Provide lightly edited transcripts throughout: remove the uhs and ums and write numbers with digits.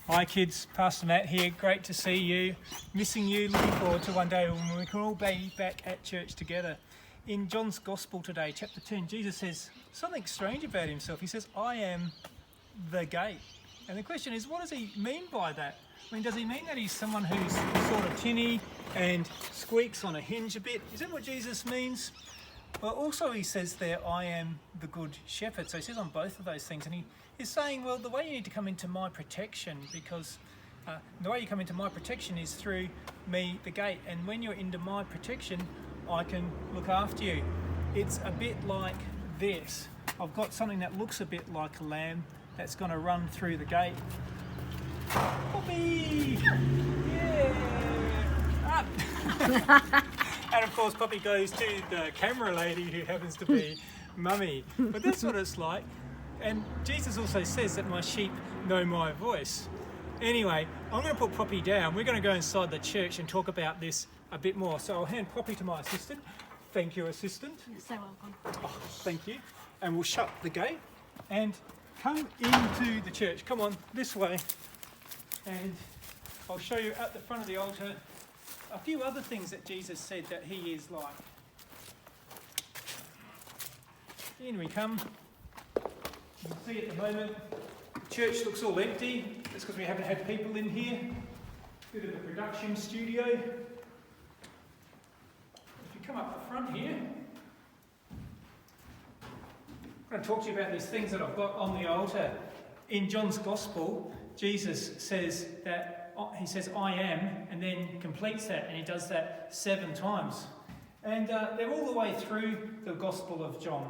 Hi kids, Pastor Matt here. Great to see you. Missing you. Looking forward to one day when we can all be back at church together. In John's Gospel today, chapter 10, Jesus says something strange about himself. He says, I am the gate. And the question is, what does he mean by that? I mean, does he mean that he's someone who's sort of tinny and squeaks on a hinge a bit? Is that what Jesus means? Well, also he says there, I am the good shepherd. So he says on both of those things. And he's saying, well, the way you need to come into my protection, because the way you come into my protection is through me, the gate. And when you're into my protection, I can look after you. It's a bit like this. I've got something that looks a bit like a lamb that's going to run through the gate. Poppy! Yeah! Up! And of course, Poppy goes to the camera lady who happens to be Mummy. But that's what it's like. And Jesus also says that my sheep know my voice. Anyway, I'm going to put Poppy down. We're going to go inside the church and talk about this a bit more. So I'll hand Poppy to my assistant. Thank you, assistant. You're so welcome. Oh, thank you. And we'll shut the gate and come into the church. Come on, this way. And I'll show you at the front of the altar a few other things that Jesus said that he is like. In we come. You can see at the moment, the church looks all empty. That's because we haven't had people in here. Bit of a production studio. If you come up the front here, I'm going to talk to you about these things that I've got on the altar. In John's Gospel, Jesus says that he says, I am, and then completes that, and he does that 7 times. And they're all the way through the Gospel of John.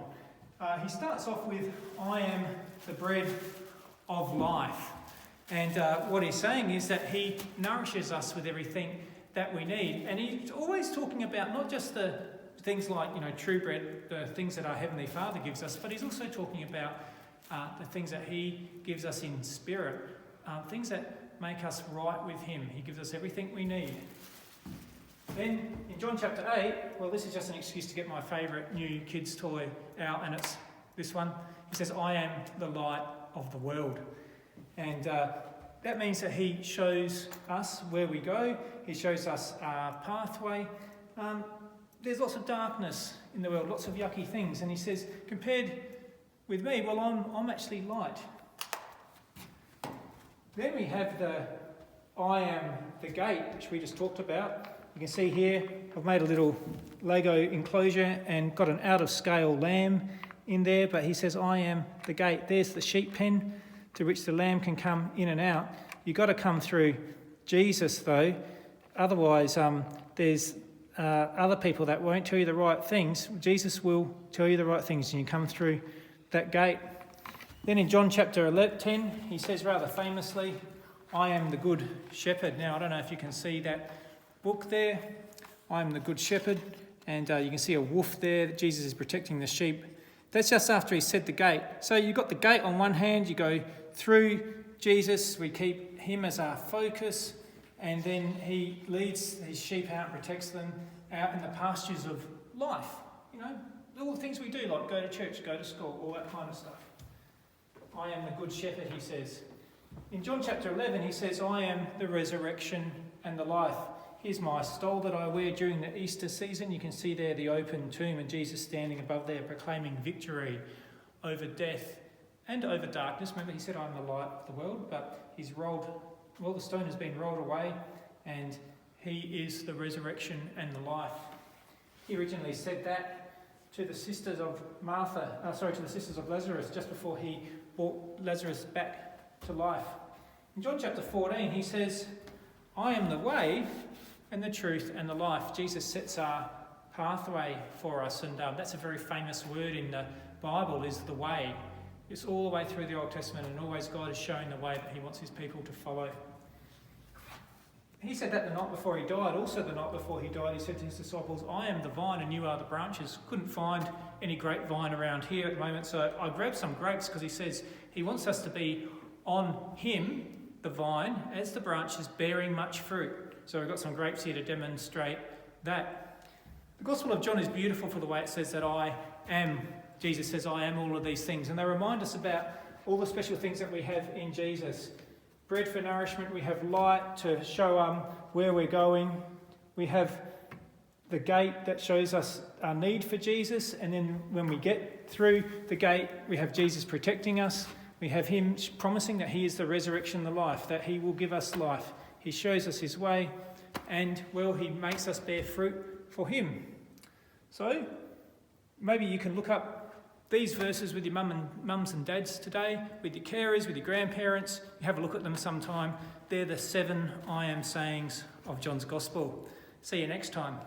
He starts off with, I am the bread of life. And what he's saying is that he nourishes us with everything that we need. And he's always talking about not just the things like, true bread, the things that our Heavenly Father gives us, but he's also talking about the things that he gives us in spirit, things that make us right with him. He gives us everything we need. Then in John chapter 8, well, this is just an excuse to get my favourite new kids' toy out, and it's this one. He says, I am the light of the world. And that means that he shows us where we go. He shows us our pathway. There's lots of darkness in the world, lots of yucky things. And he says, compared with me, well, I'm actually light. Then we have the I am the gate, which we just talked about. You can see here, I've made a little Lego enclosure and got an out-of-scale lamb in there, but he says, I am the gate. There's the sheep pen to which the lamb can come in and out. You've got to come through Jesus, though. Otherwise, there's other people that won't tell you the right things. Jesus will tell you the right things, and you come through that gate. Then in John chapter 10, he says rather famously, I am the good shepherd. Now, I don't know if you can see that book there. I am the good shepherd. And you can see a wolf there. That Jesus is protecting the sheep. That's just after he said the gate. So you've got the gate on one hand. You go through Jesus. We keep him as our focus. And then he leads his sheep out and protects them out in the pastures of life. All the things we do, like go to church, go to school, all that kind of stuff. I am the good shepherd, he says. In John chapter 11, he says, I am the resurrection and the life. Here's my stole that I wear during the Easter season. You can see there the open tomb and Jesus standing above there proclaiming victory over death and over darkness. Remember, he said, I'm the light of the world, but the stone has been rolled away and he is the resurrection and the life. He originally said that to the sisters of Lazarus, just before he brought Lazarus back to life. In John chapter 14, he says, I am the way and the truth and the life. Jesus sets our pathway for us, and that's a very famous word in the Bible, is the way. It's all the way through the Old Testament, and always God is showing the way that he wants his people to follow. He said that the night before he died. Also the night before he died, he said to his disciples, I am the vine and you are the branches. Couldn't find any grapevine around here at the moment, so I grabbed some grapes because he says he wants us to be on him, the vine, as the branches, bearing much fruit. So we've got some grapes here to demonstrate that. The Gospel of John is beautiful for the way it says that Jesus says, I am all of these things. And they remind us about all the special things that we have in Jesus. bread for nourishment. We have light to show where we're going. We have the gate that shows us our need for Jesus. And then when we get through the gate, we have Jesus protecting us. We have him promising that he is the resurrection and the life, that he will give us life. He shows us his way and, well, he makes us bear fruit for him. So maybe you can look up these verses with your mums and dads today, with your carers, with your grandparents. You have a look at them sometime. They're the 7 I am sayings of John's Gospel. See you next time.